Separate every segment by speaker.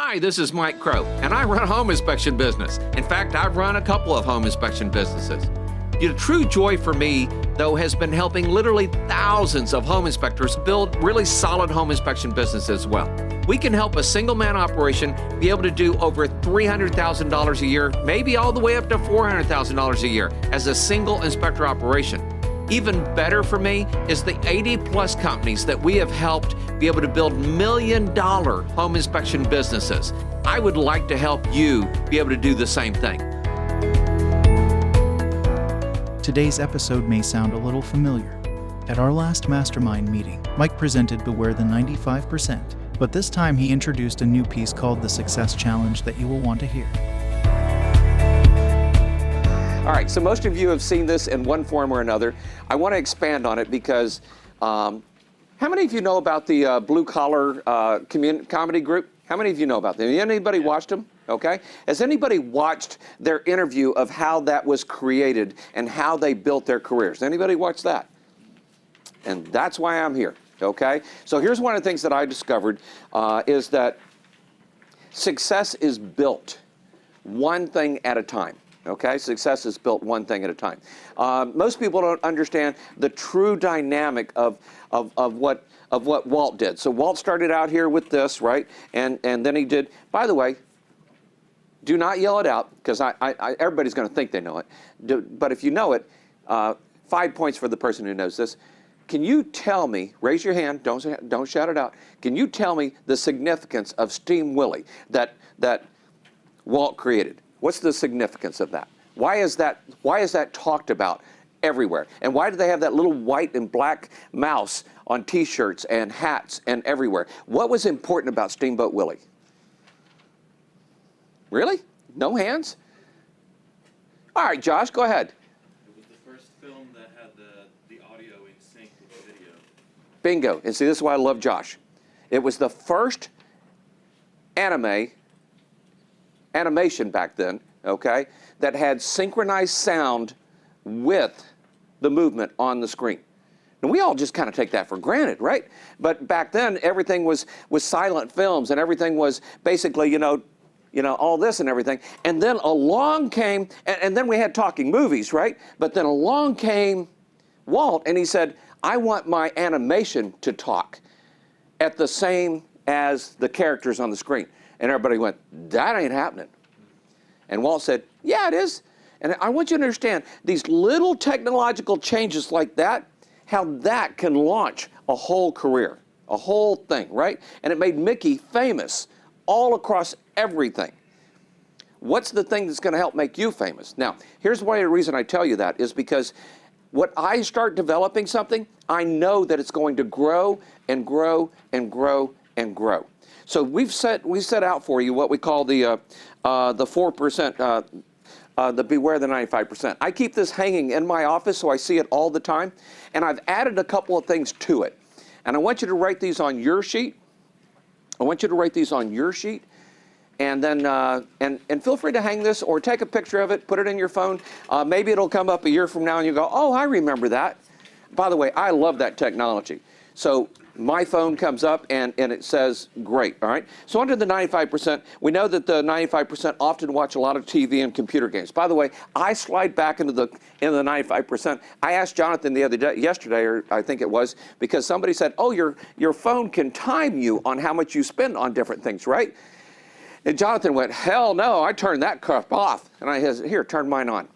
Speaker 1: Hi, this is Mike Crow, and I run a home inspection business. In fact, I've run a couple of home inspection businesses. The true joy for me, though, has been helping literally thousands of home inspectors build really solid home inspection businesses as well. We can help a single-man operation be able to do over $300,000 a year, maybe all the way up to $400,000 a year as a single inspector operation. Even better for me is the 80-plus companies that we have helped be able to build million-dollar home inspection businesses. I would like to help you be able to do the same thing.
Speaker 2: Today's episode may sound a little familiar. At our last mastermind meeting, Mike presented Beware the 95%, but this time he introduced a new piece called the Success Challenge that you will want to hear.
Speaker 1: All right, so most of you have seen this in one form or another. I want to expand on it because how many of you know about the Blue Collar comedy group? How many of you know about them? Anybody watched them? Okay. Has anybody watched their interview of how that was created and how they built their careers? Anybody watch that? And that's why I'm here. Okay. So here's one of the things that I discovered is that success is built one thing at a time. Okay, success is built one thing at a time. Most people don't understand the true dynamic of what Walt did. So Walt started out here with this, right? And then he did. By the way, do not yell it out because everybody's going to think they know it. But if you know it, 5 points for the person who knows this. Can you tell me? Raise your hand. Don't shout it out. Can you tell me the significance of Steam Willie that Walt created? What's the significance of that? Why is that talked about everywhere? And why do they have that little white and black mouse on T-shirts and hats and everywhere? What was important about Steamboat Willie? Really? No hands? All right, Josh, go ahead.
Speaker 3: It was the first film that had the audio in sync with the video.
Speaker 1: Bingo. And see, this is why I love Josh. It was the first animation back then, okay, that had synchronized sound with the movement on the screen. And we all just kind of take that for granted, right? But back then, everything was silent films, and everything was basically, all this and everything. And then along came, and then we had talking movies, right? But then along came Walt, and he said, I want my animation to talk at the same as the characters on the screen. And everybody went, that ain't happening. And Walt said, yeah, it is. And I want you to understand these little technological changes like that, how that can launch a whole career, a whole thing, right? And it made Mickey famous all across everything. What's the thing that's going to help make you famous? Now, here's why the reason I tell you that is because when I start developing something, I know that it's going to grow and grow and grow and grow. So we set out for you what we call the 4%, the Beware the 95%. I keep this hanging in my office so I see it all the time, and I've added a couple of things to it. And I want you to write these on your sheet. And then and feel free to hang this or take a picture of it, put it in your phone. Maybe it'll come up a year from now and you go, oh, I remember that. By the way, I love that technology. So my phone comes up and it says, great, all right? So under the 95%, we know that the 95% often watch a lot of TV and computer games. By the way, I slide back into the 95%. I asked Jonathan yesterday, or I think it was, because somebody said, oh, your phone can time you on how much you spend on different things, right? And Jonathan went, hell no, I turned that crap off. And I said, here, turn mine on.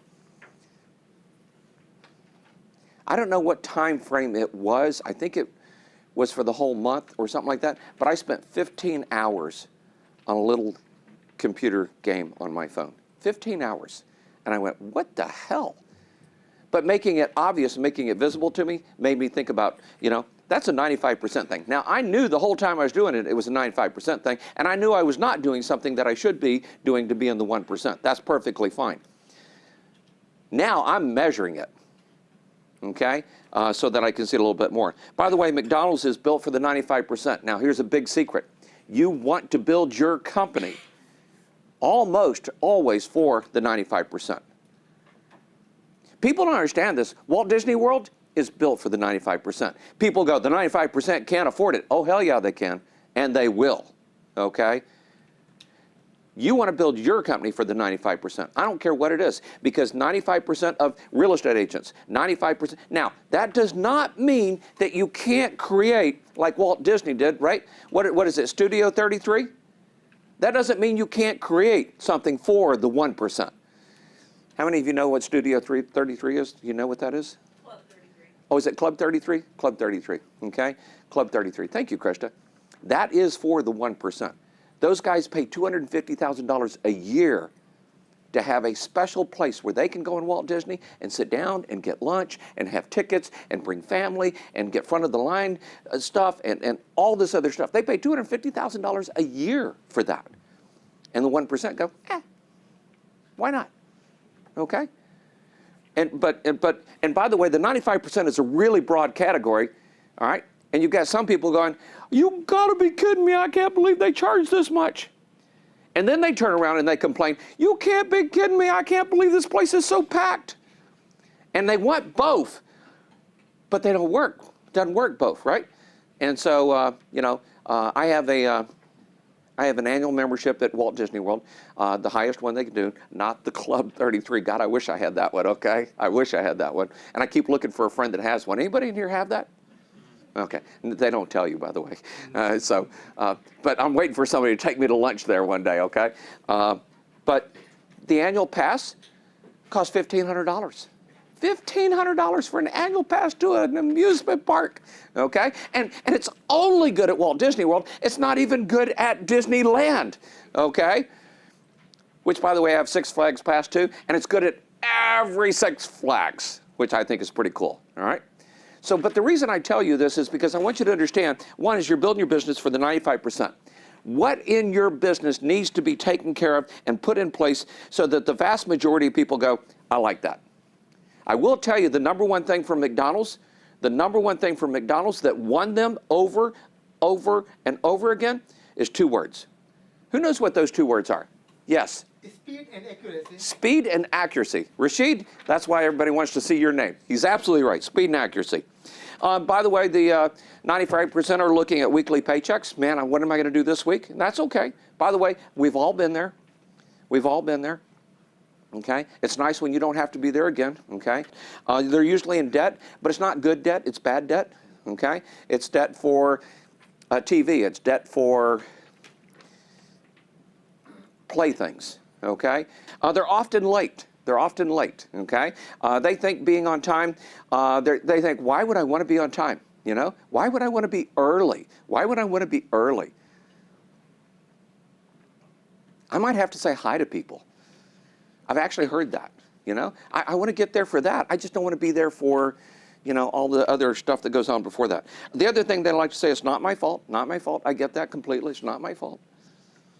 Speaker 1: I don't know what time frame it was. I think it was for the whole month or something like that. But I spent 15 hours on a little computer game on my phone. 15 hours. And I went, what the hell? But making it obvious, making it visible to me, made me think about, that's a 95% thing. Now, I knew the whole time I was doing it, it was a 95% thing. And I knew I was not doing something that I should be doing to be in the 1%. That's perfectly fine. Now I'm measuring it. Okay, so that I can see it a little bit more. By the way, McDonald's is built for the 95%. Now, here's a big secret. You want to build your company almost always for the 95%. People don't understand this. Walt Disney World is built for the 95%. People go, the 95% can't afford it. Oh, hell yeah, they can, and they will, okay? You want to build your company for the 95%. I don't care what it is, because 95% of real estate agents, 95%. Now, that does not mean that you can't create like Walt Disney did, right? What is it, Studio 33? That doesn't mean you can't create something for the 1%. How many of you know what Studio 33 is? You know what that is?
Speaker 4: Club 33.
Speaker 1: Oh, is it Club 33? Club 33, okay? Club 33. Thank you, Krista. That is for the 1%. Those guys pay $250,000 a year to have a special place where they can go in Walt Disney and sit down and get lunch and have tickets and bring family and get front of the line stuff and all this other stuff. They pay $250,000 a year for that. And the 1% go, why not? Okay? And by the way, the 95% is a really broad category, all right? And you've got some people going, you gotta be kidding me, I can't believe they charge this much. And then they turn around and they complain, you can't be kidding me, I can't believe this place is so packed. And they want both, but they don't work. It doesn't work both, right? And so, I have an annual membership at Walt Disney World, the highest one they can do, not the Club 33. God, I wish I had that one, okay? I wish I had that one. And I keep looking for a friend that has one. Anybody in here have that? Okay, they don't tell you, by the way. But I'm waiting for somebody to take me to lunch there one day, okay? But the annual pass costs $1,500. $1,500 for an annual pass to an amusement park, okay? And it's only good at Walt Disney World. It's not even good at Disneyland, okay? Which, by the way, I have Six Flags Pass too, and it's good at every Six Flags, which I think is pretty cool, all right? So, but the reason I tell you this is because I want you to understand, one is you're building your business for the 95%. What in your business needs to be taken care of and put in place so that the vast majority of people go, I like that. I will tell you the number one thing from McDonald's that won them over and over again is 2 words. Who knows what those 2 words are? Yes.
Speaker 5: Speed and accuracy.
Speaker 1: Speed and accuracy. Rashid, that's why everybody wants to see your name. He's absolutely right, speed and accuracy. By the way, the 95% are looking at weekly paychecks. Man, what am I going to do this week? And that's okay. By the way, we've all been there. We've all been there. Okay? It's nice when you don't have to be there again. Okay? They're usually in debt, but it's not good debt. It's bad debt. Okay? It's debt for TV. It's debt for playthings. Okay? They're often late. They're often late, okay? They think being on time, they think, why would I want to be on time? You know? Why would I want to be early? Why would I want to be early? I might have to say hi to people. I've actually heard that, you know? I want to get there for that. I just don't want to be there for, you know, all the other stuff that goes on before that. The other thing they like to say is not my fault, not my fault. I get that completely. It's not my fault.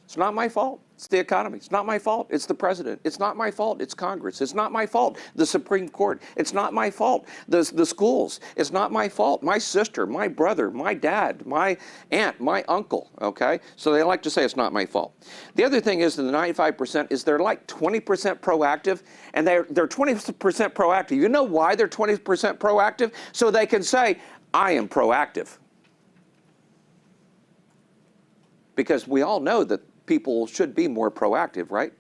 Speaker 1: It's not my fault. It's the economy. It's not my fault. It's the president. It's not my fault. It's Congress. It's not my fault. The Supreme Court. It's not my fault. The schools. It's not my fault. My sister, my brother, my dad, my aunt, my uncle, okay? So they like to say it's not my fault. The other thing is the 95% is they're like 20% proactive, and they're 20% proactive. You know why they're 20% proactive? So they can say, I am proactive. Because we all know that people should be more proactive, right?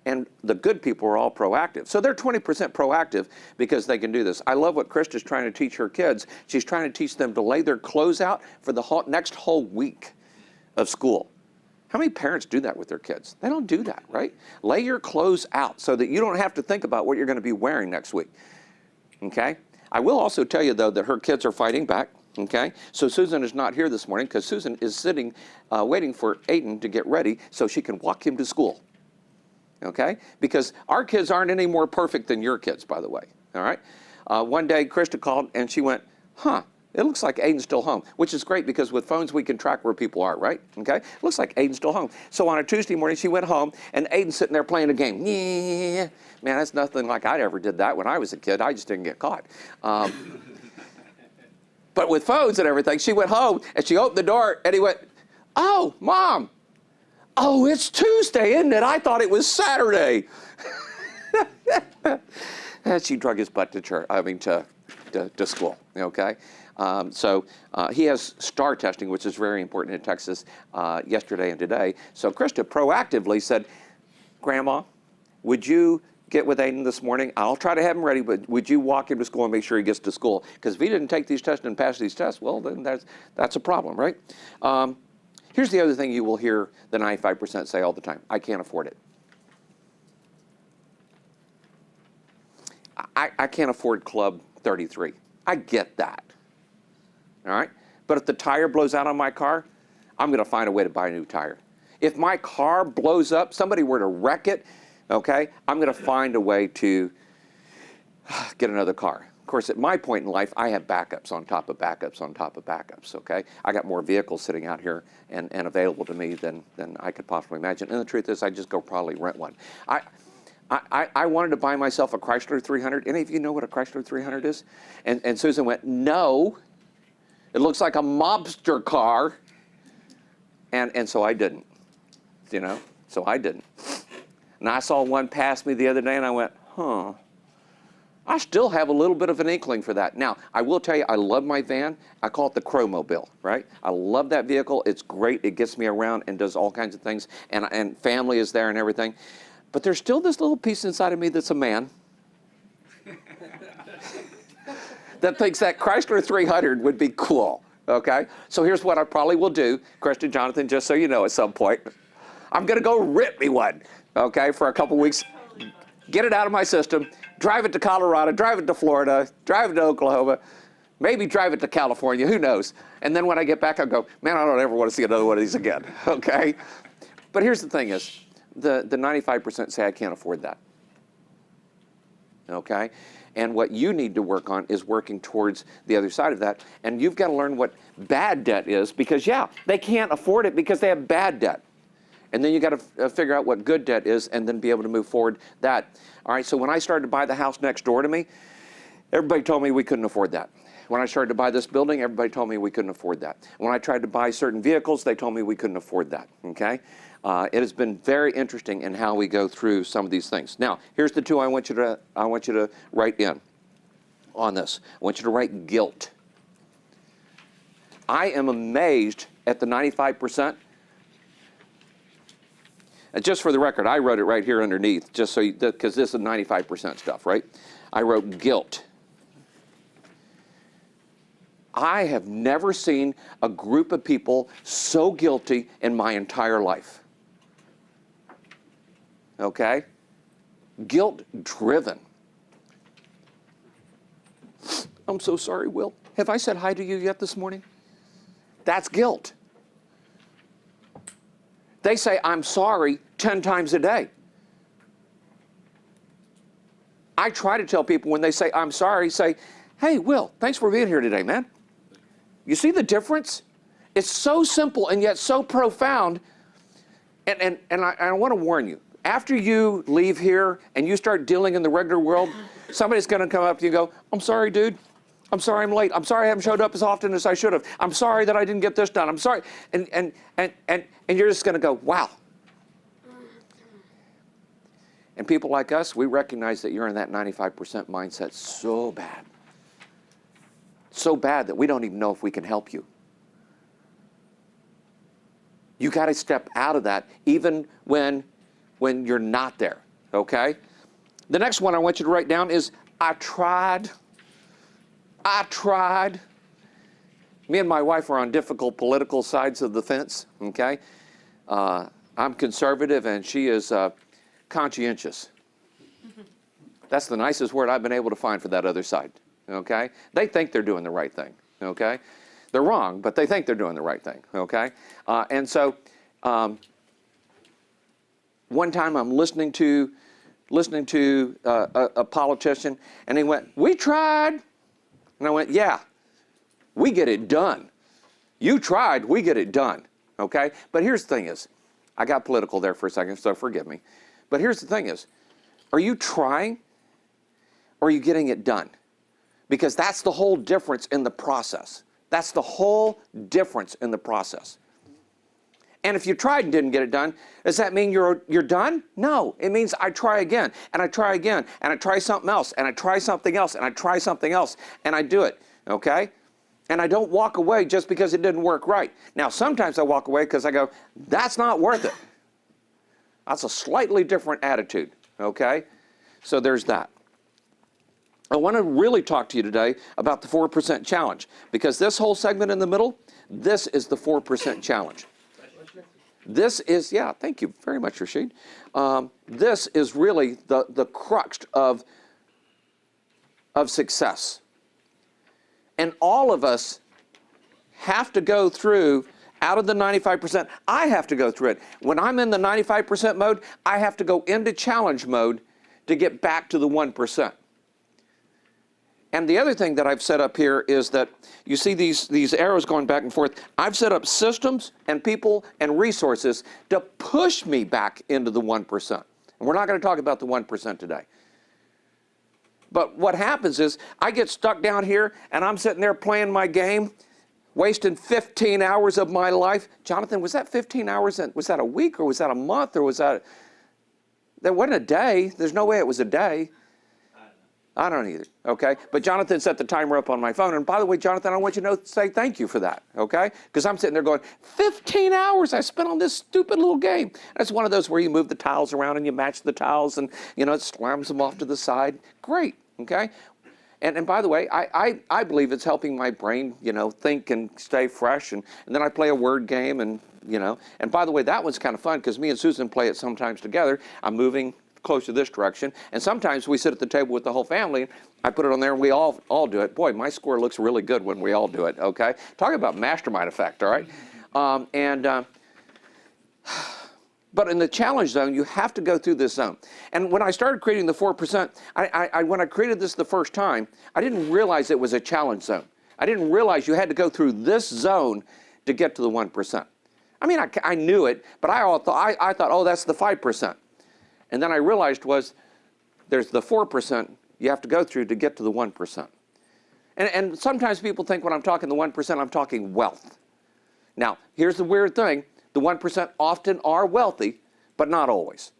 Speaker 1: And the good people are all proactive. So they're 20% proactive because they can do this. I love what Krista's trying to teach her kids. She's trying to teach them to lay their clothes out for the next whole week of school. How many parents do that with their kids? They don't do that, right? Lay your clothes out so that you don't have to think about what you're going to be wearing next week, okay? I will also tell you, though, that her kids are fighting back. Okay, so Susan is not here this morning because Susan is sitting, waiting for Aiden to get ready so she can walk him to school. Okay, because our kids aren't any more perfect than your kids, by the way. All right, one day Krista called and she went, it looks like Aiden's still home, which is great because with phones we can track where people are, right? Okay, it looks like Aiden's still home. So on a Tuesday morning she went home and Aiden's sitting there playing a game. Yeah, man, that's nothing like I ever did that when I was a kid. I just didn't get caught. But with phones and everything, she went home and she opened the door and he went, oh, Mom, oh, it's Tuesday, isn't it? I thought it was Saturday. And she drug his butt to church, to school, okay? So he has STAR testing, which is very important in Texas, yesterday and today. So Krista proactively said, Grandma, would you get with Aiden this morning? I'll try to have him ready, but would you walk him to school and make sure he gets to school? Because if he didn't take these tests and pass these tests, well, then that's a problem, right? Here's the other thing you will hear the 95% say all the time. I can't afford it. I can't afford Club 33. I get that. All right? But if the tire blows out on my car, I'm going to find a way to buy a new tire. If my car blows up, somebody were to wreck it, okay, I'm going to find a way to get another car. Of course, at my point in life, I have backups on top of backups on top of backups, okay? I got more vehicles sitting out here and available to me than I could possibly imagine. And the truth is, I just go probably rent one. I wanted to buy myself a Chrysler 300. Any of you know what a Chrysler 300 is? And Susan went, no, it looks like a mobster car. And so I didn't, you know, so I didn't. And I saw one pass me the other day and I went, huh. I still have a little bit of an inkling for that. Now, I will tell you, I love my van. I call it the Crowmobile, right? I love that vehicle. It's great. It gets me around and does all kinds of things. And family is there and everything. But there's still this little piece inside of me that's a man that thinks that Chrysler 300 would be cool, okay? So here's what I probably will do, Christian, Jonathan, just so you know at some point. I'm going to go rip me one, okay, for a couple weeks, get it out of my system, drive it to Colorado, drive it to Florida, drive it to Oklahoma, maybe drive it to California, who knows? And then when I get back, I'll go, man, I don't ever want to see another one of these again, okay? But here's the thing is, the 95% say I can't afford that, okay? And what you need to work on is working towards the other side of that. And you've got to learn what bad debt is because, yeah, they can't afford it because they have bad debt. And then you got to figure out what good debt is and then be able to move forward that. All right, so when I started to buy the house next door to me, everybody told me we couldn't afford that. When I started to buy this building, everybody told me we couldn't afford that. When I tried to buy certain vehicles, they told me we couldn't afford that, okay? It has been very interesting in how we go through some of these things. Now, here's the two I want you to write in on this. I want you to write guilt. I am amazed at the 95%. And just for the record, I wrote it right here underneath, just so because this is 95% stuff, right? I wrote guilt. I have never seen a group of people so guilty in my entire life. Okay? Guilt-driven. I'm so sorry, Will. Have I said hi to you yet this morning? That's guilt. They say, I'm sorry 10 times a day. I try to tell people when they say, I'm sorry, say, hey, Will, thanks for being here today, man. You see the difference? It's so simple and yet so profound. And I want to warn you, after you leave here and you start dealing in the regular world, somebody's going to come up to you and go, I'm sorry, dude. I'm sorry I'm late. I'm sorry I haven't showed up as often as I should have. I'm sorry that I didn't get this done. I'm sorry. And you're just going to go, wow. And people like us, we recognize that you're in that 95% mindset so bad. So bad that we don't even know if we can help you. You got to step out of that even when you're not there, okay? The next one I want you to write down is, I tried. I tried. Me and my wife are on difficult political sides of the fence, okay? I'm conservative and she is conscientious. That's the nicest word I've been able to find for that other side, okay? They think they're doing the right thing, okay? They're wrong, but they think they're doing the right thing, okay? And so one time I'm listening to a politician and he went, we tried. And I went, yeah, we get it done. You tried, we get it done, okay? But here's the thing is, I got political there for a second, so forgive me. But here's the thing is, are you trying or are you getting it done? Because that's the whole difference in the process. That's the whole difference in the process. And if you tried and didn't get it done, does that mean you're done? No, it means I try again, and I try again, and I try something else, and I try something else, and I try something else, and I do it, okay? And I don't walk away just because it didn't work right. Now, sometimes I walk away because I go, that's not worth it. That's a slightly different attitude, okay? So there's that. I want to really talk to you today about the 4% challenge, because this whole segment in the middle, this is the 4% challenge. This is, yeah, thank you very much, Rashid. This is really the crux of success. And all of us have to go through, out of the 95%, I have to go through it. When I'm in the 95% mode, I have to go into challenge mode to get back to the 1%. And the other thing that I've set up here is that you see these arrows going back and forth. I've set up systems and people and resources to push me back into the 1%. And we're not going to talk about the 1% today. But what happens is I get stuck down here and I'm sitting there playing my game, wasting 15 hours of my life. Jonathan, was that 15 hours? Was that a week or was that a month or was that wasn't a day. There's no way it was a day. I don't either, okay? But Jonathan set the timer up on my phone. And by the way, Jonathan, I want you to say thank you for that, okay? Because I'm sitting there going, 15 hours I spent on this stupid little game. That's one of those where you move the tiles around and you match the tiles and, it slams them off to the side. Great, okay? And by the way, I believe it's helping my brain, think and stay fresh. And then I play a word game and, And by the way, that one's kind of fun because me and Susan play it sometimes together. I'm moving close to this direction. And sometimes we sit at the table with the whole family. I put it on there and we all do it. Boy, my score looks really good when we all do it, okay? Talk about mastermind effect, all right? But in the challenge zone, you have to go through this zone. And when I started creating the 4%, when I created this the first time, I didn't realize it was a challenge zone. I didn't realize you had to go through this zone to get to the 1%. I mean, I knew it, but I thought, oh, that's the 5%. And then I realized there's the 4% you have to go through to get to the 1%. And sometimes people think when I'm talking the 1%, I'm talking wealth. Now, here's the weird thing. The 1% often are wealthy, but not always.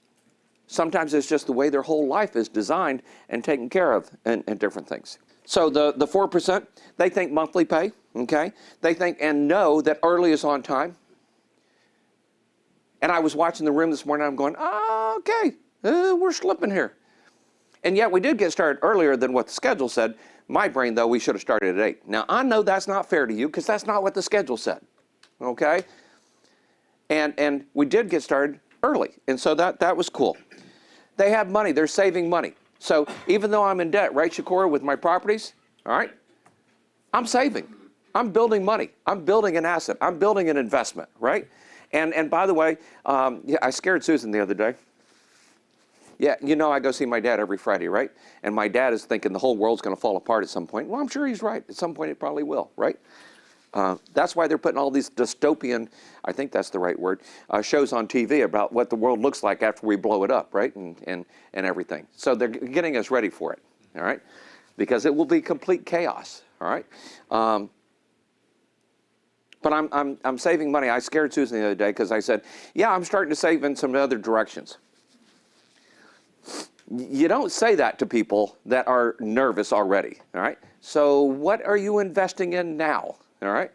Speaker 1: Sometimes it's just the way their whole life is designed and taken care of and different things. So the 4%, they think monthly pay, okay? They think and know that early is on time. And I was watching the room this morning, I'm going, okay, we're slipping here. And yet we did get started earlier than what the schedule said. My brain, though, we should have started at 8. Now, I know that's not fair to you because that's not what the schedule said, okay? And we did get started early, and so that was cool. They have money. They're saving money. So even though I'm in debt, right, Shakora, with my properties, all right, I'm saving. I'm building money. I'm building an asset. I'm building an investment, right? And by the way, I scared Susan the other day. Yeah, I go see my dad every Friday, right? And my dad is thinking the whole world's going to fall apart at some point. Well, I'm sure he's right. At some point it probably will, right? That's why they're putting all these dystopian, I think that's the right word, shows on TV about what the world looks like after we blow it up, right? And everything. So they're getting us ready for it, all right? Because it will be complete chaos, all right? But I'm saving money. I scared Susan the other day because I said, yeah, I'm starting to save in some other directions. You don't say that to people that are nervous already, all right? So what are you investing in now, all right?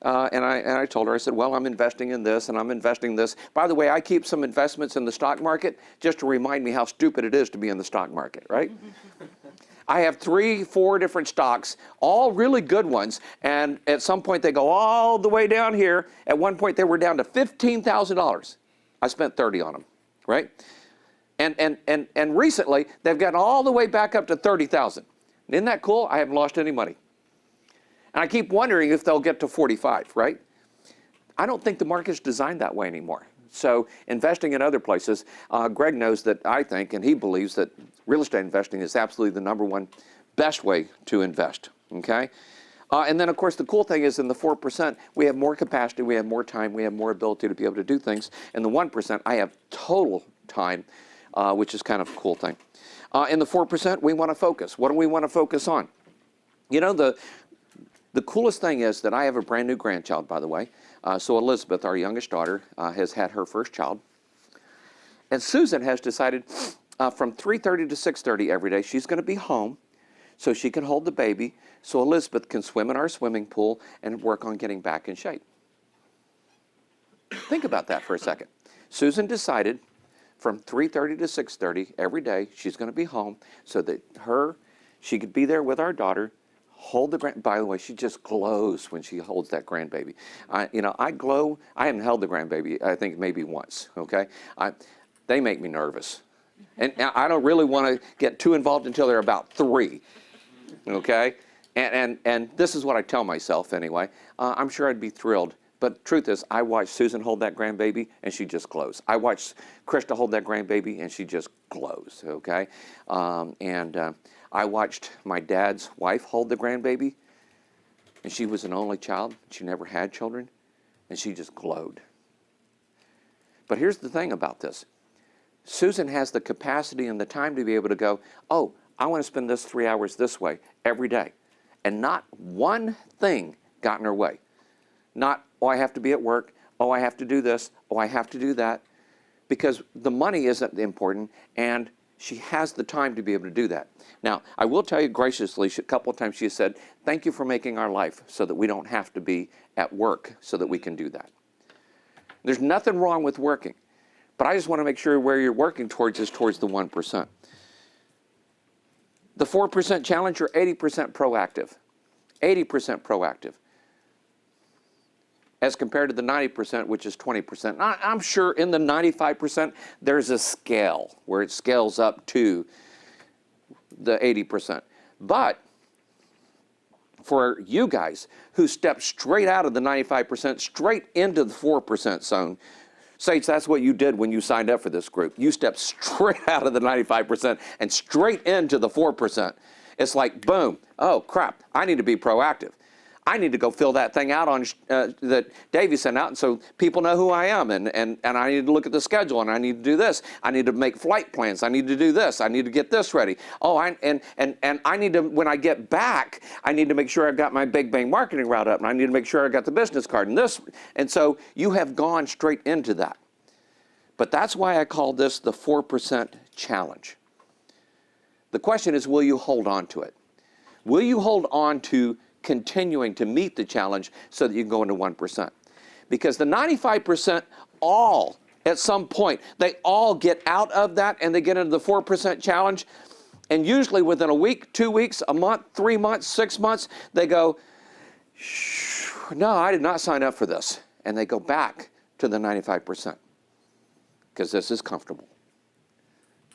Speaker 1: And I told her, I said, well, I'm investing in this and I'm investing this. By the way, I keep some investments in the stock market just to remind me how stupid it is to be in the stock market, right? I have 3-4 different stocks, all really good ones, and at some point they go all the way down here. At one point they were down to $15,000. I spent 30 on them, right? And recently they've gotten all the way back up to 30,000. Isn't that cool? I haven't lost any money. And I keep wondering if they'll get to 45, right? I don't think the market's designed that way anymore. So investing in other places, Greg knows that I think, and he believes that real estate investing is absolutely the number one best way to invest, okay? And then, of course, the cool thing is in the 4%, we have more capacity, we have more time, we have more ability to be able to do things. In the 1%, I have total time, which is kind of a cool thing. In the 4%, we want to focus. What do we want to focus on? The coolest thing is that I have a brand new grandchild, by the way. So Elizabeth, our youngest daughter, has had her first child. And Susan has decided from 3:30 to 6:30 every day, she's going to be home. so she can hold the baby so Elizabeth can swim in our swimming pool and work on getting back in shape. Think about that for a second. Susan decided from 3:30 to 6:30 every day she's going to be home so that she could be there with our daughter, hold the by the way, she just glows when she holds that grandbaby. I glow. I haven't held the grandbaby, I think maybe once, okay? They make me nervous. And I don't really want to get too involved until they're about 3, okay? And this is what I tell myself anyway. I'm sure I'd be thrilled. But truth is, I watched Susan hold that grandbaby, and she just glows. I watched Krista hold that grandbaby, and she just glows, okay? I watched my dad's wife hold the grandbaby, and she was an only child. She never had children, and she just glowed. But here's the thing about this. Susan has the capacity and the time to be able to go, oh, I want to spend this 3 hours this way every day. And not one thing got in her way. Not, oh, I have to be at work. Oh, I have to do this. Oh, I have to do that. Because the money isn't important, and she has the time to be able to do that. Now, I will tell you graciously, a couple of times she has said, thank you for making our life so that we don't have to be at work so that we can do that. There's nothing wrong with working, but I just want to make sure where you're working towards is towards the 1%. The 4% challenge, you're 80% proactive. 80% proactive. As compared to the 90%, which is 20%. I'm sure in the 95%, there's a scale where it scales up to the 80%. But for you guys who step straight out of the 95%, straight into the 4% zone, Saints, that's what you did when you signed up for this group. You stepped straight out of the 95% and straight into the 4%. It's like, boom, oh crap, I need to be proactive. I need to go fill that thing out on that Davey sent out, and so people know who I am, and I need to look at the schedule, and I need to do this. I need to make flight plans. I need to do this. I need to get this ready. Oh, and I need to, when I get back, I need to make sure I've got my Big Bang marketing route up, and I need to make sure I've got the business card and this. And so you have gone straight into that. But that's why I call this the 4% challenge. The question is, will you hold on to it? Will you hold on to continuing to meet the challenge so that you can go into 1%? Because the 95% all, at some point, they all get out of that and they get into the 4% challenge. And usually within a week, 2 weeks, a month, 3 months, 6 months, they go, no, I did not sign up for this. And they go back to the 95% because this is comfortable.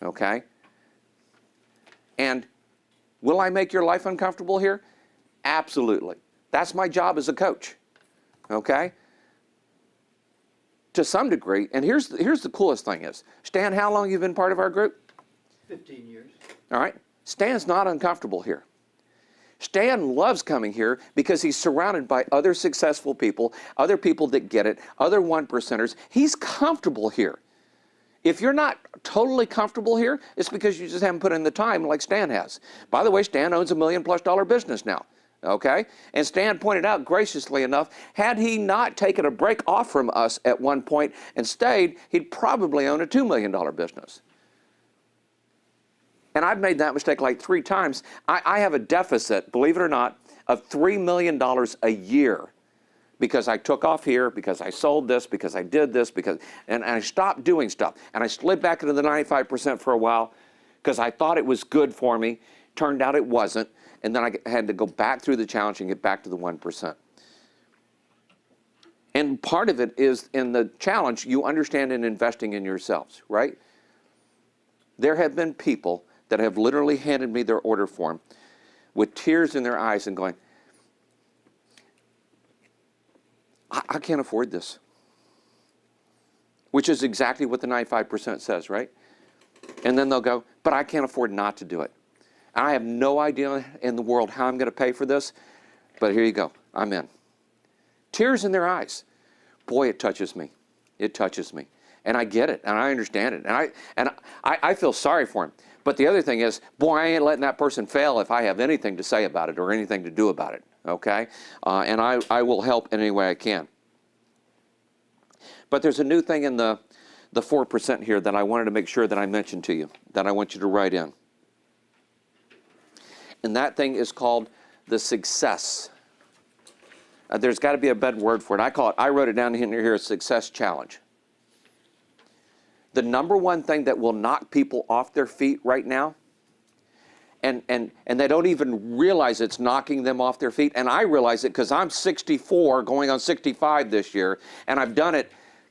Speaker 1: Okay? And will I make your life uncomfortable here? Absolutely. That's my job as a coach, okay? To some degree, and here's the coolest thing is, Stan, how long have you been part of our group?
Speaker 4: 15 years.
Speaker 1: All right. Stan's not uncomfortable here. Stan loves coming here because he's surrounded by other successful people, other people that get it, other 1%ers. He's comfortable here. If you're not totally comfortable here, it's because you just haven't put in the time like Stan has. By the way, Stan owns $1 million+ business now. Okay? And Stan pointed out graciously enough, had he not taken a break off from us at one point and stayed, he'd probably own a $2 million business. And I've made that mistake like 3 times. I have a deficit, believe it or not, of $3 million a year because I took off here, because I sold this, because I did this, and I stopped doing stuff. And I slid back into the 95% for a while because I thought it was good for me. Turned out it wasn't. And then I had to go back through the challenge and get back to the 1%. And part of it is in the challenge, you understand in investing in yourselves, right? There have been people that have literally handed me their order form with tears in their eyes and going, I can't afford this. Which is exactly what the 95% says, right? And then they'll go, but I can't afford not to do it. I have no idea in the world how I'm going to pay for this, but here you go. I'm in. Tears in their eyes. Boy, it touches me. It touches me. And I get it, and I understand it, and I feel sorry for him. But the other thing is, boy, I ain't letting that person fail if I have anything to say about it or anything to do about it, okay? And I will help in any way I can. But there's a new thing in the 4% here that I wanted to make sure that I mentioned to you, that I want you to write in. And that thing is called the success. There's got to be a better word for it. I wrote it down here, success challenge. The number one thing that will knock people off their feet right now, and they don't even realize it's knocking them off their feet, and I realize it because I'm 64, going on 65 this year, and I've done it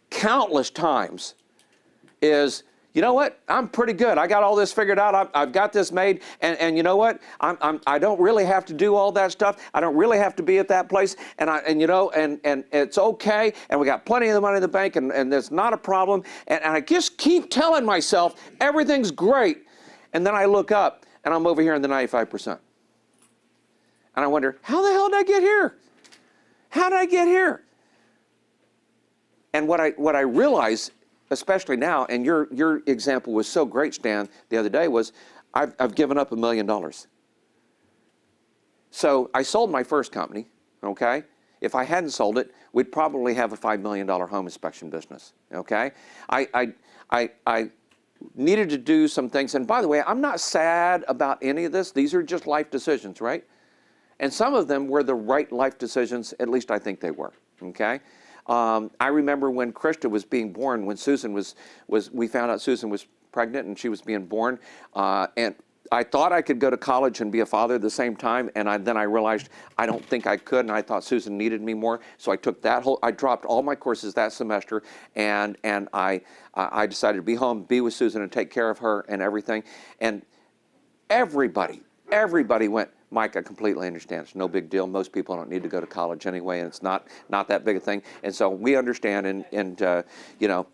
Speaker 1: countless times, is, you know what? I'm pretty good. I got all this figured out. I've got this made. And you know what? I don't really have to do all that stuff. I don't really have to be at that place. And it's okay. And we got plenty of the money in the bank, and there's not a problem. And I just keep telling myself everything's great. And then I look up and I'm over here in the 95%. And I wonder, how the hell did I get here? How did I get here? And what I realize, especially now, and your example was so great, Stan, the other day, was I've given up $1 million. So I sold my first company, okay? If I hadn't sold it, we'd probably have a $5 million home inspection business, okay? I needed to do some things, and by the way, I'm not sad about any of this. These are just life decisions, right? And some of them were the right life decisions, at least I think they were, okay? I remember when Krista was being born, when Susan we found out Susan was pregnant and she was being born, and I thought I could go to college and be a father at the same time, and then I realized I don't think I could, and I thought Susan needed me more, so I took I dropped all my courses that semester, and I decided to be home, be with Susan, and take care of her and everything, and everybody went, Mike, I completely understand. It's no big deal. Most people don't need to go to college anyway, and it's not that big a thing. And so we understand, and you know,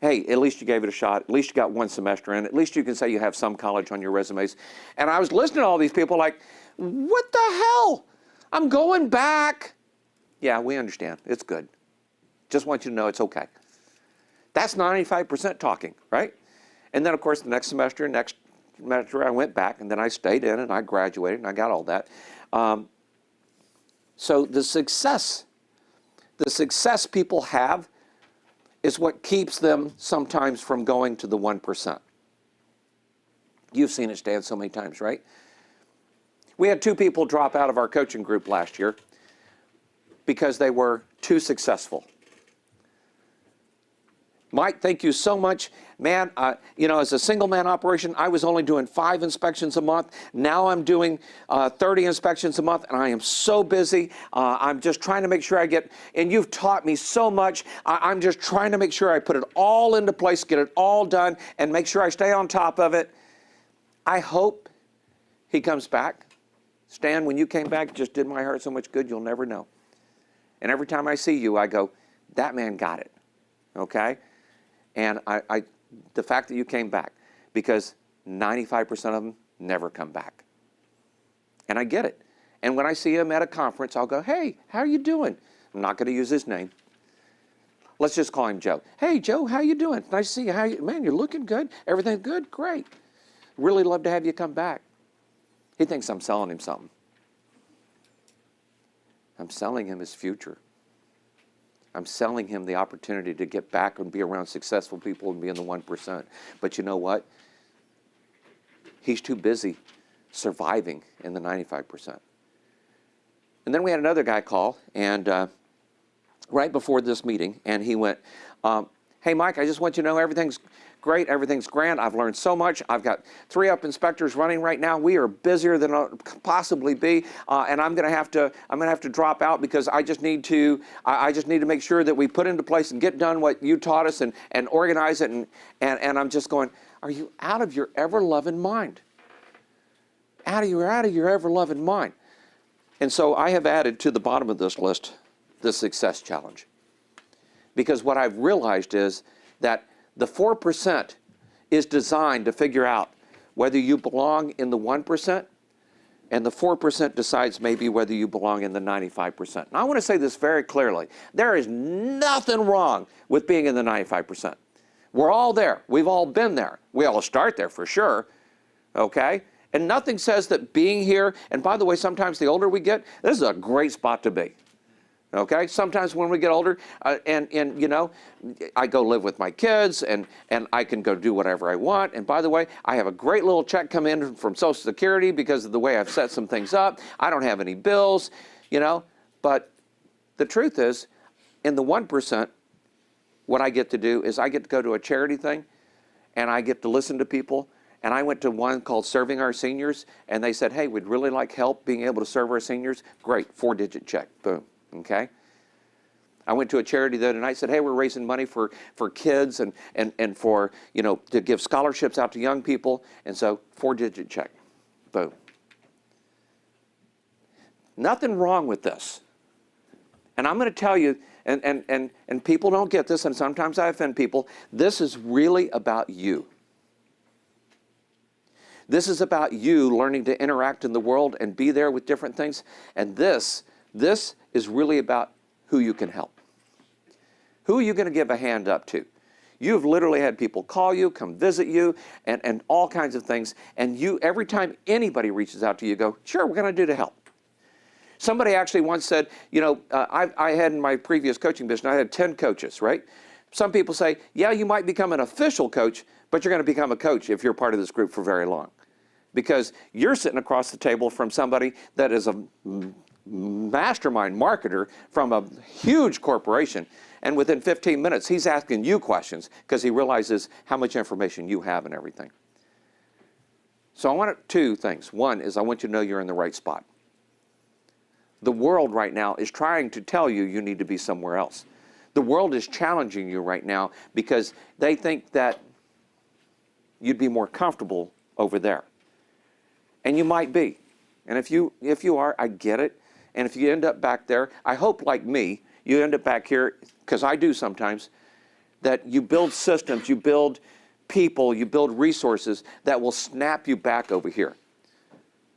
Speaker 1: hey, at least you gave it a shot. At least you got one semester in. At least you can say you have some college on your resumes. And I was listening to all these people like, what the hell? I'm going back. Yeah, we understand. It's good. Just want you to know it's okay. That's 95% talking, right? And then, of course, the next semester, I went back, and then I stayed in, and I graduated, and I got all that. So the success people have is what keeps them sometimes from going to the 1%. You've seen it, Stan, so many times, right? We had 2 people drop out of our coaching group last year because they were too successful. Mike, thank you so much. Man, you know, as a single man operation, I was only doing 5 inspections a month. Now I'm doing 30 inspections a month, and I am so busy. I'm just trying to make sure I get, and you've taught me so much. I'm just trying to make sure I put it all into place, get it all done, and make sure I stay on top of it. I hope he comes back. Stan, when you came back, it just did my heart so much good, you'll never know. And every time I see you, I go, that man got it, okay? And the fact that you came back, because 95% of them never come back. And I get it. And when I see him at a conference, I'll go, hey, how are you doing? I'm not going to use his name. Let's just call him Joe. Hey, Joe, how you doing? Nice to see you. Man, you're looking good. Everything good? Great. Really love to have you come back. He thinks I'm selling him something. I'm selling him his future. I'm selling him the opportunity to get back and be around successful people and be in the 1%. But you know what? He's too busy surviving in the 95%. And then we had another guy call, and right before this meeting, and he went, hey, Mike, I just want you to know everything's great, everything's grand. I've learned so much. I've got 3 up inspectors running right now. We are busier than I could possibly be, and I'm going to have to drop out because I just need to make sure that we put into place and get done what you taught us and organize it. And I'm just going, are you out of your ever-loving mind? Out of your ever-loving mind. And so I have added to the bottom of this list the success challenge, because what I've realized is that the 4% is designed to figure out whether you belong in the 1%, and the 4% decides maybe whether you belong in the 95%. Now, I want to say this very clearly. There is nothing wrong with being in the 95%. We're all there. We've all been there. We all start there for sure, okay? And nothing says that being here, and by the way, sometimes the older we get, this is a great spot to be, Okay, sometimes when we get older, and you know, I go live with my kids, and I can go do whatever I want. And by the way, I have a great little check come in from Social Security because of the way I've set some things up. I don't have any bills, you know. But the truth is, in the 1%, what I get to do is I get to go to a charity thing, and I get to listen to people. And I went to one called Serving Our Seniors, and they said, hey, we'd really like help being able to serve our seniors. Great, 4-digit check, boom. Okay. I went to a charity the other night, said, hey, we're raising money for kids and for, you know, to give scholarships out to young people. And so 4-digit check, boom. Nothing wrong with this. And I'm going to tell you, and people don't get this, and sometimes I offend people, this is really about you. This is about you learning to interact in the world and be there with different things. And this is really about who you can help. Who are you going to give a hand up to? You've literally had people call you, come visit you, and all kinds of things. And you, every time anybody reaches out to you, go, sure, we're going to do to help. Somebody actually once said, you know, I had in my previous coaching business, I had 10 coaches, right? Some people say, yeah, you might become an official coach, but you're going to become a coach if you're part of this group for very long. Because you're sitting across the table from somebody that is a mastermind marketer from a huge corporation, and within 15 minutes he's asking you questions because he realizes how much information you have and everything. So I want two things. One is I want you to know you're in the right spot. The world right now is trying to tell you you need to be somewhere else. The world is challenging you right now because they think that you'd be more comfortable over there. And you might be. And if you are, I get it. And if you end up back there, I hope, like me, you end up back here, because I do sometimes, that you build systems, you build people, you build resources that will snap you back over here.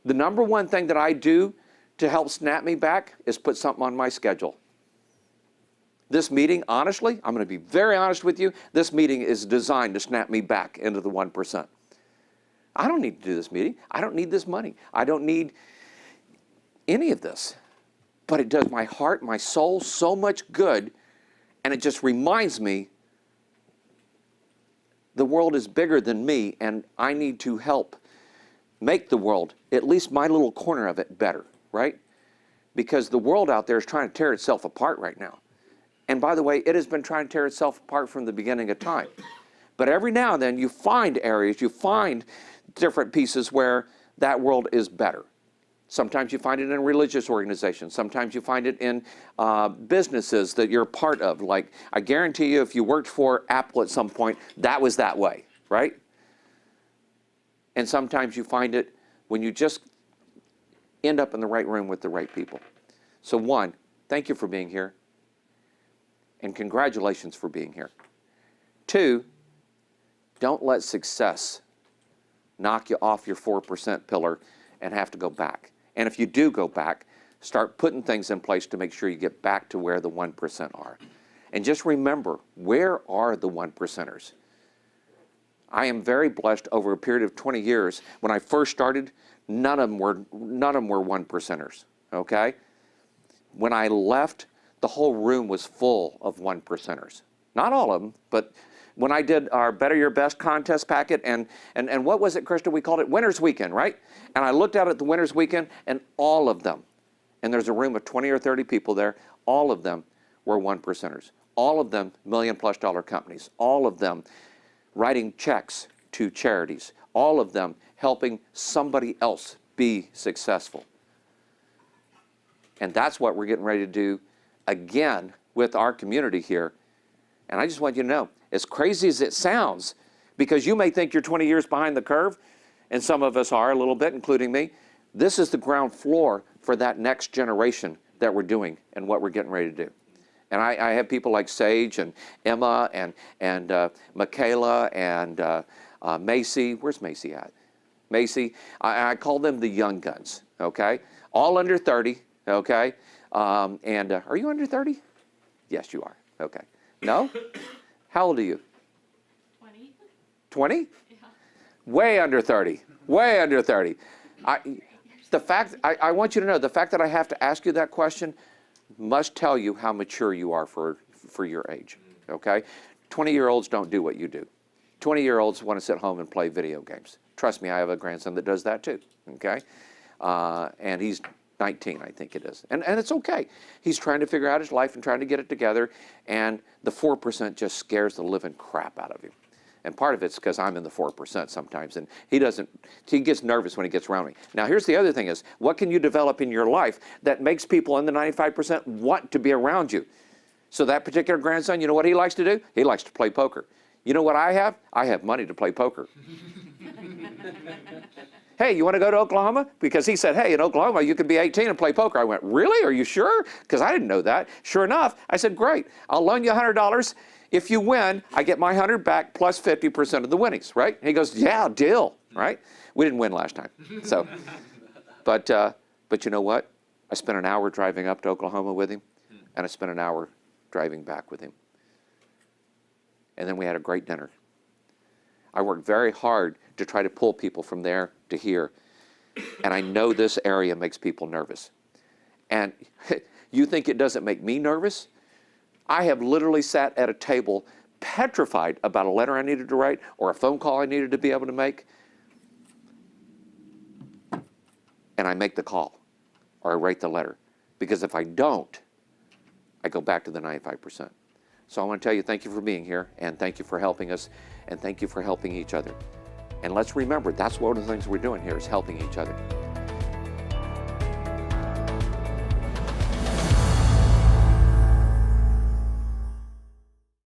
Speaker 1: The number one thing that I do to help snap me back is put something on my schedule. This meeting, honestly, I'm going to be very honest with you, this meeting is designed to snap me back into the 1%. I don't need to do this meeting. I don't need this money. I don't need any of this. But it does my heart, my soul so much good, and it just reminds me the world is bigger than me, and I need to help make the world, at least my little corner of it, better, right? Because the world out there is trying to tear itself apart right now. And by the way, it has been trying to tear itself apart from the beginning of time. But every now and then you find areas, you find different pieces where that world is better. Sometimes you find it in religious organizations. Sometimes you find it in businesses that you're a part of. Like, I guarantee you, if you worked for Apple at some point, that was that way, right? And sometimes you find it when you just end up in the right room with the right people. So one, thank you for being here. And congratulations for being here. Two, don't let success knock you off your 4% pillar and have to go back. And if you do go back, start putting things in place to make sure you get back to where the 1% are. And just remember, where are the 1%ers? I am very blessed over a period of 20 years. When I first started, none of them were 1%ers, okay? When I left, the whole room was full of 1%ers. Not all of them, but when I did our Better Your Best contest packet, and what was it, Krista? We called it Winner's Weekend, right? And I looked out at the Winner's Weekend, and all of them, and there's a room of 20 or 30 people there, all of them were 1%ers. All of them $1 million+ companies. All of them writing checks to charities. All of them helping somebody else be successful. And that's what we're getting ready to do again with our community here. And I just want you to know, as crazy as it sounds, because you may think you're 20 years behind the curve, and some of us are a little bit, including me, this is the ground floor for that next generation that we're doing and what we're getting ready to do. And I have people like Sage and Emma and Michaela and Macy. Where's Macy at? Macy. I call them the young guns, okay? All under 30, okay? Are you under 30? Yes, you are. Okay. No? How old are you?
Speaker 4: 20.
Speaker 1: 20?
Speaker 4: Yeah.
Speaker 1: Way under 30. Way under 30. I want you to know, the fact that I have to ask you that question, must tell you how mature you are for your age, okay? 20-year-olds don't do what you do. 20-year-olds want to sit home and play video games. Trust me, I have a grandson that does that too, okay? And he's 19, I think it is. And it's okay. He's trying to figure out his life and trying to get it together, and the 4% just scares the living crap out of him. And part of it's because I'm in the 4% sometimes, and he gets nervous when he gets around me. Now, here's the other thing is, what can you develop in your life that makes people in the 95% want to be around you? So that particular grandson, you know what he likes to do? He likes to play poker. You know what I have? I have money to play poker. Hey, you want to go to Oklahoma? Because he said, hey, in Oklahoma, you could be 18 and play poker. I went, really? Are you sure? Because I didn't know that. Sure enough, I said, great. I'll loan you $100. If you win, I get my 100 back plus 50% of the winnings, right? And he goes, yeah, deal, right? We didn't win last time. So, but you know what? I spent an hour driving up to Oklahoma with him, and I spent an hour driving back with him. And then we had a great dinner. I worked very hard to try to pull people from there to here. And I know this area makes people nervous. And you think it doesn't make me nervous? I have literally sat at a table petrified about a letter I needed to write or a phone call I needed to be able to make. And I make the call or I write the letter. Because if I don't, I go back to the 95%. So I want to tell you thank you for being here, and thank you for helping us, and thank you for helping each other. And let's remember, that's one of the things we're doing here is helping each other.